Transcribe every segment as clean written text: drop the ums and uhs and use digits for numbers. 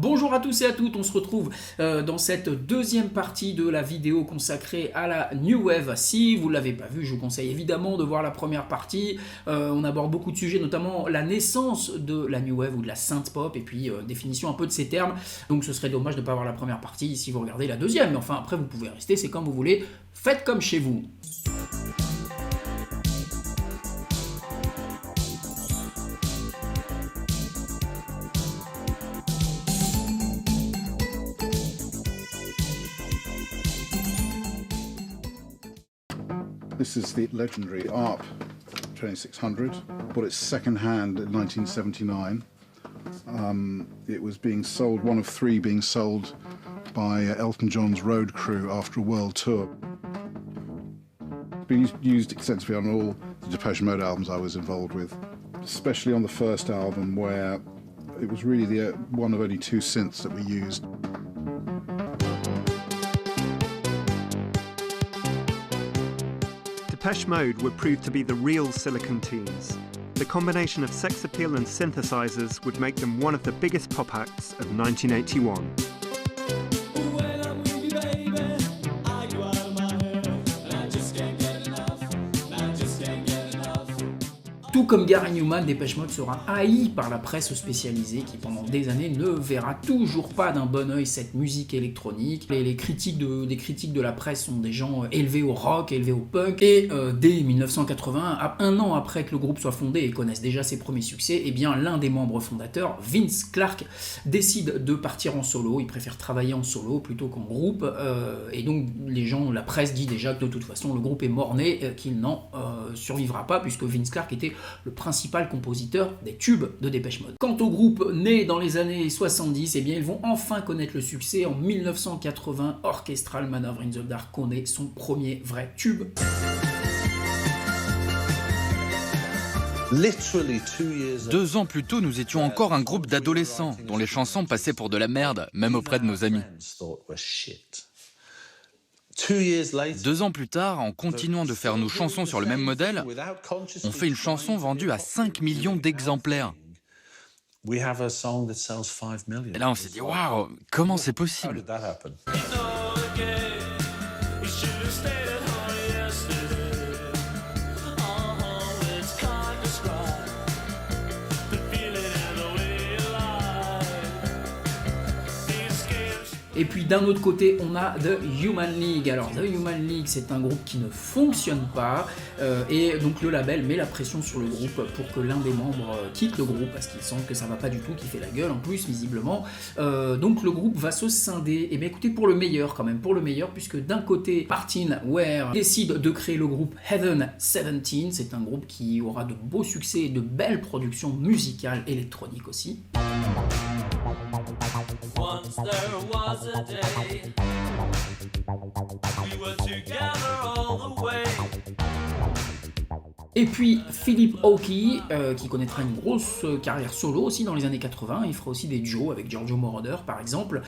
Bonjour à tous et à toutes, on se retrouve dans cette deuxième partie de la vidéo consacrée à la New Wave. Si vous ne l'avez pas vu, je vous conseille évidemment de voir la première partie. On aborde beaucoup de sujets, notamment la naissance de la New Wave ou de la synth pop, et puis définition un peu de ces termes. Donc ce serait dommage de ne pas voir la première partie si vous regardez la deuxième. Mais enfin, après vous pouvez rester, c'est comme vous voulez. Faites comme chez vous. This is the legendary ARP 2600. Bought it second-hand in 1979. It was being sold, one of three being sold by Elton John's road crew after a world tour. Been used extensively on all the Depeche Mode albums I was involved with, especially on the first album where it was really the one of only two synths that we used. Depeche Mode would prove to be the real Silicon Teens. The combination of sex appeal and synthesizers would make them one of the biggest pop acts of 1981. Tout comme Gary Numan, Depeche Mode sera haï par la presse spécialisée qui pendant des années ne verra toujours pas d'un bon œil cette musique électronique. Les critiques de la presse sont des gens élevés au rock, élevés au punk, et dès 1980, un an après que le groupe soit fondé et connaisse déjà ses premiers succès, eh bien l'un des membres fondateurs, Vince Clarke, décide de partir en solo. Il préfère travailler en solo plutôt qu'en groupe, et donc la presse dit déjà que de toute façon le groupe est mort-né, qu'il n'en survivra pas puisque Vince Clarke était le principal compositeur des tubes de Depeche Mode. Quant au groupe né dans les années 70, eh bien ils vont enfin connaître le succès. En 1980, Orchestral Manœuvre in the Dark connaît son premier vrai tube. Deux ans plus tôt, nous étions encore un groupe d'adolescents dont les chansons passaient pour de la merde, même auprès de nos amis. 2 ans plus tard, en continuant de faire nos chansons sur le même modèle, on fait une chanson vendue à 5 millions d'exemplaires. Et là, on s'est dit, waouh, comment c'est possible ? Et puis d'un autre côté, on a The Human League. Alors The Human League, c'est un groupe qui ne fonctionne pas, et donc le label met la pression sur le groupe pour que l'un des membres quitte le groupe parce qu'il semble que ça va pas du tout, qu'il fait la gueule en plus visiblement. Donc le groupe va se scinder. Et bien écoutez, pour le meilleur quand même, puisque d'un côté, Martin Ware décide de créer le groupe Heaven 17. C'est un groupe qui aura de beaux succès et de belles productions musicales électroniques aussi. Once there was a day we were together all the way. Et puis Philip Oakey, qui connaîtra une grosse carrière solo aussi dans les années 80, il fera aussi des duos avec Giorgio Moroder par exemple.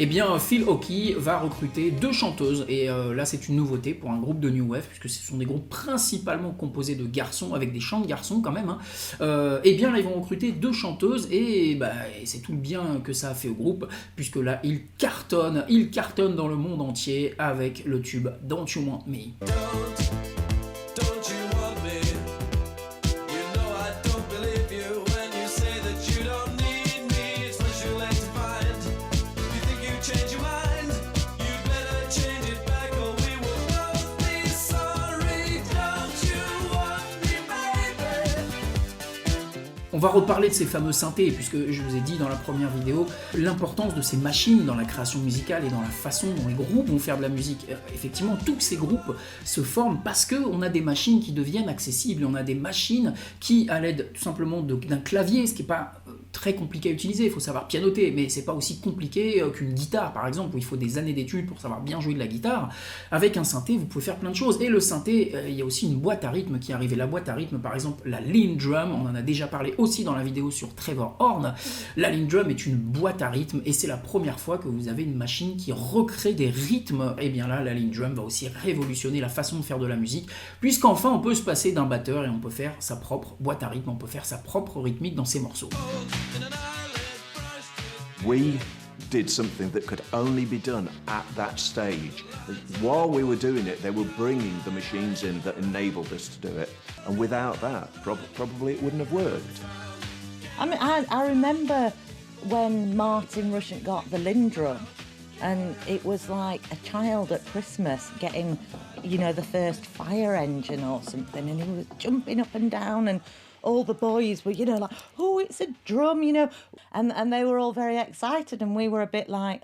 Eh bien, Phil Oakey va recruter 2 chanteuses, et là c'est une nouveauté pour un groupe de New Wave, puisque ce sont des groupes principalement composés de garçons, avec des chants de garçons quand même, hein. Eh bien là ils vont recruter 2 chanteuses, et c'est tout le bien que ça a fait au groupe, puisque là ils cartonnent dans le monde entier avec le tube Don't You Want Me. On va reparler de ces fameux synthés, puisque je vous ai dit dans la première vidéo l'importance de ces machines dans la création musicale et dans la façon dont les groupes vont faire de la musique. Effectivement, tous ces groupes se forment parce qu'on a des machines qui deviennent accessibles, et on a des machines qui, à l'aide tout simplement d'un clavier, ce qui n'est pas très compliqué à utiliser, il faut savoir pianoter, mais c'est pas aussi compliqué qu'une guitare par exemple, où il faut des années d'études pour savoir bien jouer de la guitare. Avec un synthé, vous pouvez faire plein de choses, et le synthé, il y a aussi une boîte à rythme qui arrive, et la boîte à rythme, par exemple la Lean Drum, on en a déjà parlé aussi aussi dans la vidéo sur Trevor Horn, la Lindrum est une boîte à rythme et c'est la première fois que vous avez une machine qui recrée des rythmes. Et bien là, la Lindrum va aussi révolutionner la façon de faire de la musique, puisqu'enfin on peut se passer d'un batteur et on peut faire sa propre boîte à rythme, on peut faire sa propre rythmique dans ses morceaux. We did something that could only be done at that stage. While we were doing it, they were bringing the machines in that enabled us to do it. And without that, probably it wouldn't have worked. I mean, I remember when Martin Rushent got the Lindrum, and it was like a child at Christmas getting, you know, the first fire engine or something, and he was jumping up and down, and all the boys were, you know, like, oh, it's a drum, you know, and they were all very excited, and we were a bit like,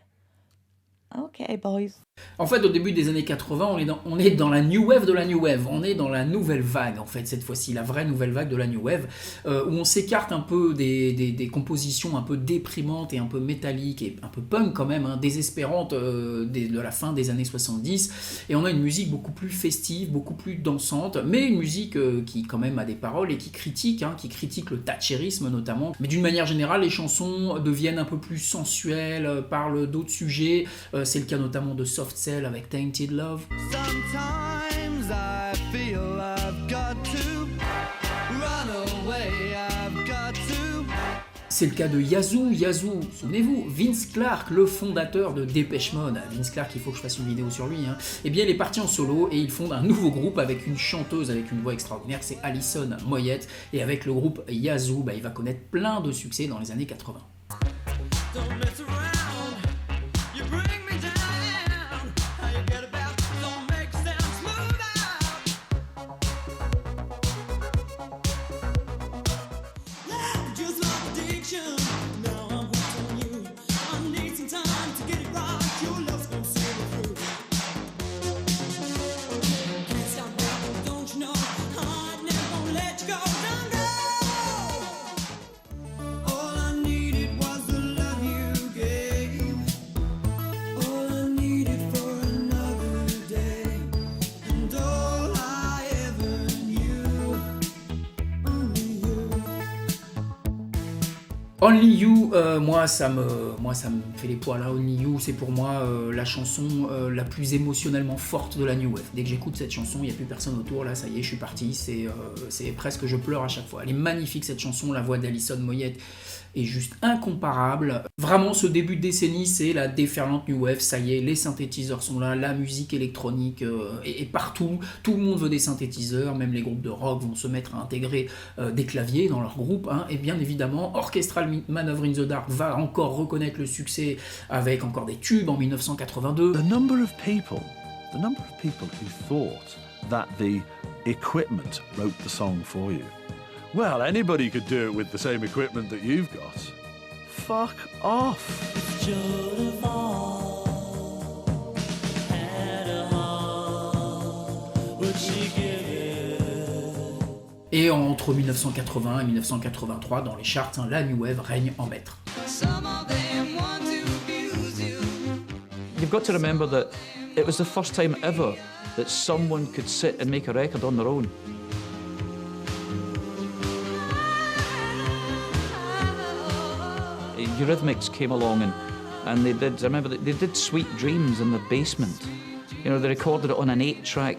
okay, boys. En fait, au début des années 80, on est dans la new wave de la new wave. On est dans la nouvelle vague, en fait, cette fois-ci, la vraie nouvelle vague de la new wave, où on s'écarte un peu des compositions un peu déprimantes et un peu métalliques et un peu punk quand même, hein, désespérantes de la fin des années 70. Et on a une musique beaucoup plus festive, beaucoup plus dansante, mais une musique qui quand même a des paroles et qui critique le thatchérisme notamment. Mais d'une manière générale, les chansons deviennent un peu plus sensuelles, parlent d'autres sujets. C'est le cas notamment de Soft Cell avec Tainted Love. Sometimes I feel I've got to run away, I've got to. C'est le cas de Yazoo, souvenez-vous, Vince Clarke, le fondateur de Depeche Mode. Vince Clarke, il faut que je fasse une vidéo sur lui, hein. Eh bien, il est parti en solo et il fonde un nouveau groupe avec une chanteuse avec une voix extraordinaire, c'est Alison Moyet. Et avec le groupe Yazoo, il va connaître plein de succès dans les années 80. Don't mess around, you bring me down. How you get about, don't make sound smooth out. Just like addiction, now I'm hooked on you. I need some time to get it right, your love's gonna see me through. Can't stop now, don't you know, I never gonna let you go, don't go. All I needed was the love you gave. All I needed for another day. And all I ever knew, only you. Only You, moi ça me fait les poils là. Only You, c'est pour moi la chanson la plus émotionnellement forte de la New Wave. Dès que j'écoute cette chanson, il n'y a plus personne autour, là ça y est, je suis parti, c'est presque, je pleure à chaque fois. Elle est magnifique cette chanson, la voix d'Alison Moyet est juste incomparable. Vraiment, ce début de décennie, c'est la déferlante New Wave, ça y est, les synthétiseurs sont là, la musique électronique est partout, tout le monde veut des synthétiseurs, même les groupes de rock vont se mettre à intégrer des claviers dans leur groupe, hein, et bien évidemment, Orchestral Manoeuvre in the Dark va encore reconnaître le succès avec encore des tubes en 1982. The number of people who thought that the equipment wrote the song for you. Well, anybody could do it with the same equipment that you've got. Fuck off. Et entre 1980 et 1983, dans les charts, hein, la New Wave règne en maître. You've got to remember that it was the first time ever that someone could sit and make a record on their own. Eurythmics came along and they did, I remember they did Sweet Dreams in the basement. You know, they recorded it on an 8-track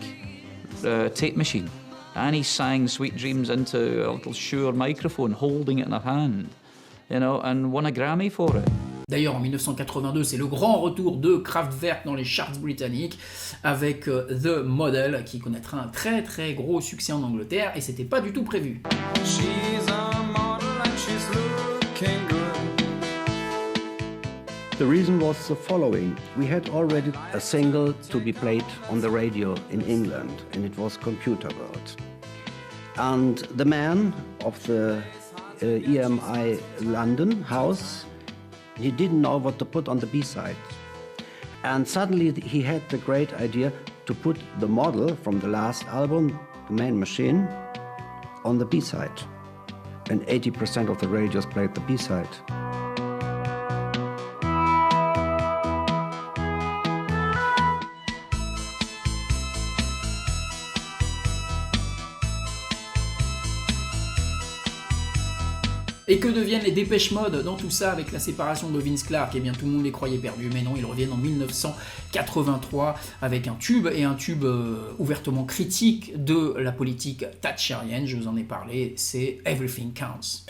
tape machine. Annie sang Sweet Dreams into a little Shure microphone, holding it in her hand, you know, and won a Grammy for it. D'ailleurs, en 1982, c'est le grand retour de Kraftwerk dans les charts britanniques avec The Model qui connaîtra un très très gros succès en Angleterre et c'était pas du tout prévu. She's a model and she's looking good. The reason was the following. We had already a single to be played on the radio in England, and it was Computer World. And the man of the EMI London house, he didn't know what to put on the B-side. And suddenly he had the great idea to put the model from the last album, The Man Machine, on the B-side. And 80% of the radios played the B-side. Et que deviennent les Dépêche Mode dans tout ça avec la séparation de Vince Clarke? Eh bien tout le monde les croyait perdus, mais non, ils reviennent en 1983 avec un tube ouvertement critique de la politique thatchérienne, je vous en ai parlé, c'est Everything Counts.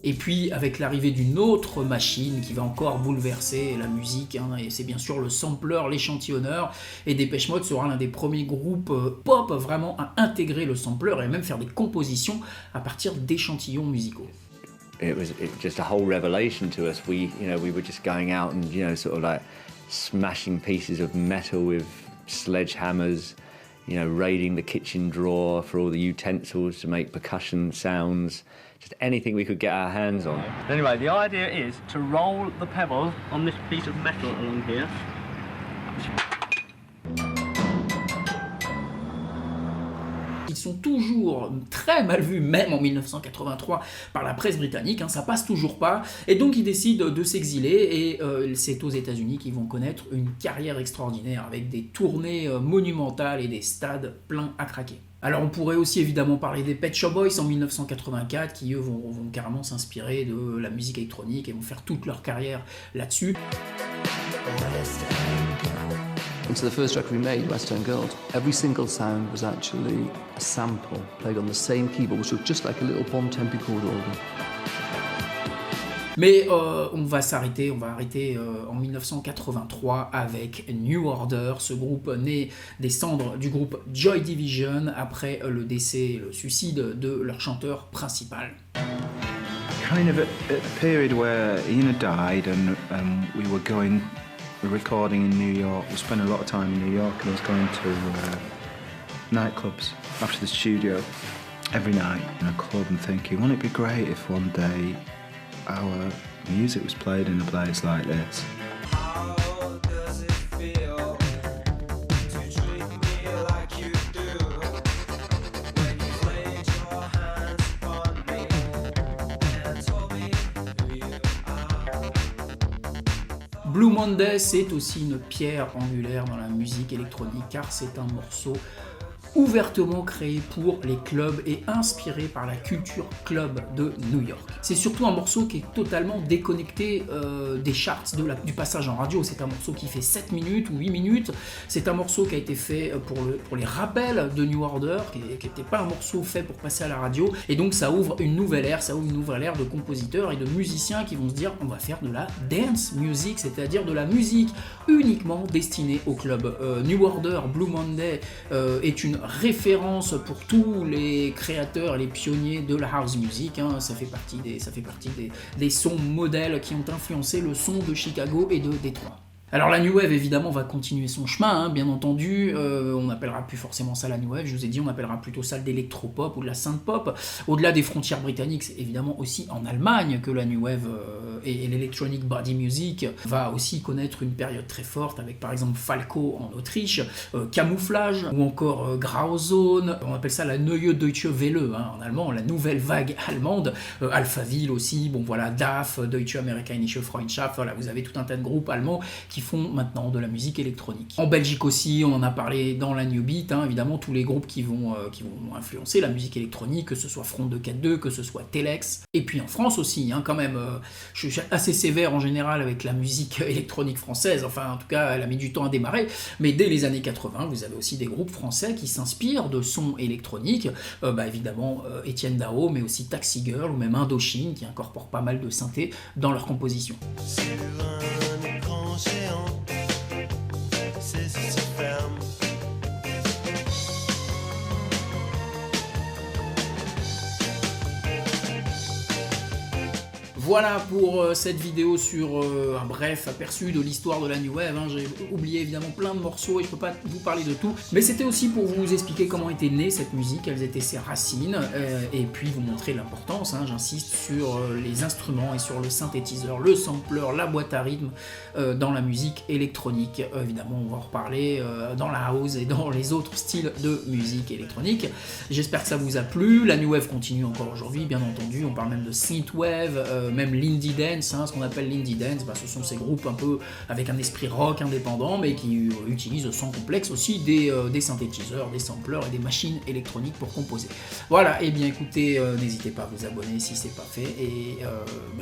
Et puis avec l'arrivée d'une autre machine qui va encore bouleverser la musique, et c'est bien sûr le sampler, l'échantillonneur, et Dépêche Mode sera l'un des premiers groupes pop vraiment à intégrer le sampler et même faire des compositions à partir d'échantillons musicaux. It was just a whole revelation to us. We were just going out and sort of like smashing pieces of metal with sledgehammers, raiding the kitchen drawer for all the utensils to make percussion sounds. Just anything we could get our hands on. Anyway, the idea is to roll the pebble on this piece of metal along here. Ils sont toujours très mal vus, même en 1983, par la presse britannique, ça passe toujours pas, et donc ils décident de s'exiler, et c'est aux États-Unis qu'ils vont connaître une carrière extraordinaire, avec des tournées monumentales et des stades pleins à craquer. Alors on pourrait aussi évidemment parler des Pet Shop Boys en 1984, qui eux vont carrément s'inspirer de la musique électronique et vont faire toute leur carrière là-dessus. And so the first record we made, Western Girls, every single sound was actually a sample played on the same keyboard, which looked just like a little Bontempi chord organ. Mais on va arrêter en 1983 avec New Order, ce groupe né des cendres du groupe Joy Division après le suicide de leur chanteur principal. Kind of at the period where Ina died and we were recording in New York. We spent a lot of time in New York, and I was going to nightclubs after the studio every night in a club and thinking, wouldn't it be great if one day our music was played in a place like this? Blue Monday, c'est aussi une pierre angulaire dans la musique électronique, car c'est un morceau ouvertement créé pour les clubs et inspiré par la culture club de New York. C'est surtout un morceau qui est totalement déconnecté des charts, du passage en radio. C'est un morceau qui fait 7 minutes ou 8 minutes. C'est un morceau qui a été fait pour les rappels de New Order, qui n'était pas un morceau fait pour passer à la radio. Et donc ça ouvre une nouvelle ère de compositeurs et de musiciens qui vont se dire on va faire de la dance music, c'est-à-dire de la musique uniquement destinée au club. New Order, Blue Monday est une référence pour tous les créateurs et les pionniers de la house music, ça fait partie des sons modèles qui ont influencé le son de Chicago et de Détroit. Alors la New Wave évidemment va continuer son chemin, bien entendu, on n'appellera plus forcément ça la New Wave, je vous ai dit on appellera plutôt ça de l'électropop ou de la synth-pop. Au-delà des frontières britanniques, c'est évidemment aussi en Allemagne que la New Wave et l'electronic body music va aussi connaître une période très forte, avec par exemple Falco en Autriche, Camouflage ou encore Grauzone, on appelle ça la Neue Deutsche Welle en allemand, la nouvelle vague allemande, Alphaville aussi, DAF, Deutsche Amerikanische Freundschaft, vous avez tout un tas de groupes allemands qui font maintenant de la musique électronique. En Belgique aussi, on en a parlé dans la New Beat, évidemment tous les groupes qui vont influencer la musique électronique, que ce soit Front 242, que ce soit Telex, et puis en France aussi, quand même, je suis assez sévère en général avec la musique électronique française, enfin en tout cas elle a mis du temps à démarrer, mais dès les années 80, vous avez aussi des groupes français qui s'inspirent de sons électroniques, évidemment Étienne Dao, mais aussi Taxi Girl ou même Indochine qui incorporent pas mal de synthé dans leur composition. Voilà pour cette vidéo sur un bref aperçu de l'histoire de la New Wave. J'ai oublié évidemment plein de morceaux et je peux pas vous parler de tout, mais c'était aussi pour vous expliquer comment était née cette musique, quelles étaient ses racines, et puis vous montrer l'importance, j'insiste, sur les instruments et sur le synthétiseur, le sampler, la boîte à rythme dans la musique électronique. Évidemment, on va en reparler dans la house et dans les autres styles de musique électronique. J'espère que ça vous a plu. La New Wave continue encore aujourd'hui, bien entendu. On parle même de synthwave, même l'indie dance, ce qu'on appelle l'indie dance, ce sont ces groupes un peu avec un esprit rock indépendant, mais qui utilisent sans complexe aussi des synthétiseurs, des samplers et des machines électroniques pour composer. Voilà, et bien écoutez, n'hésitez pas à vous abonner si c'est pas fait, et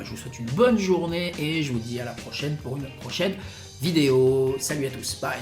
je vous souhaite une bonne journée, et je vous dis à la prochaine pour une prochaine vidéo. Salut à tous, bye.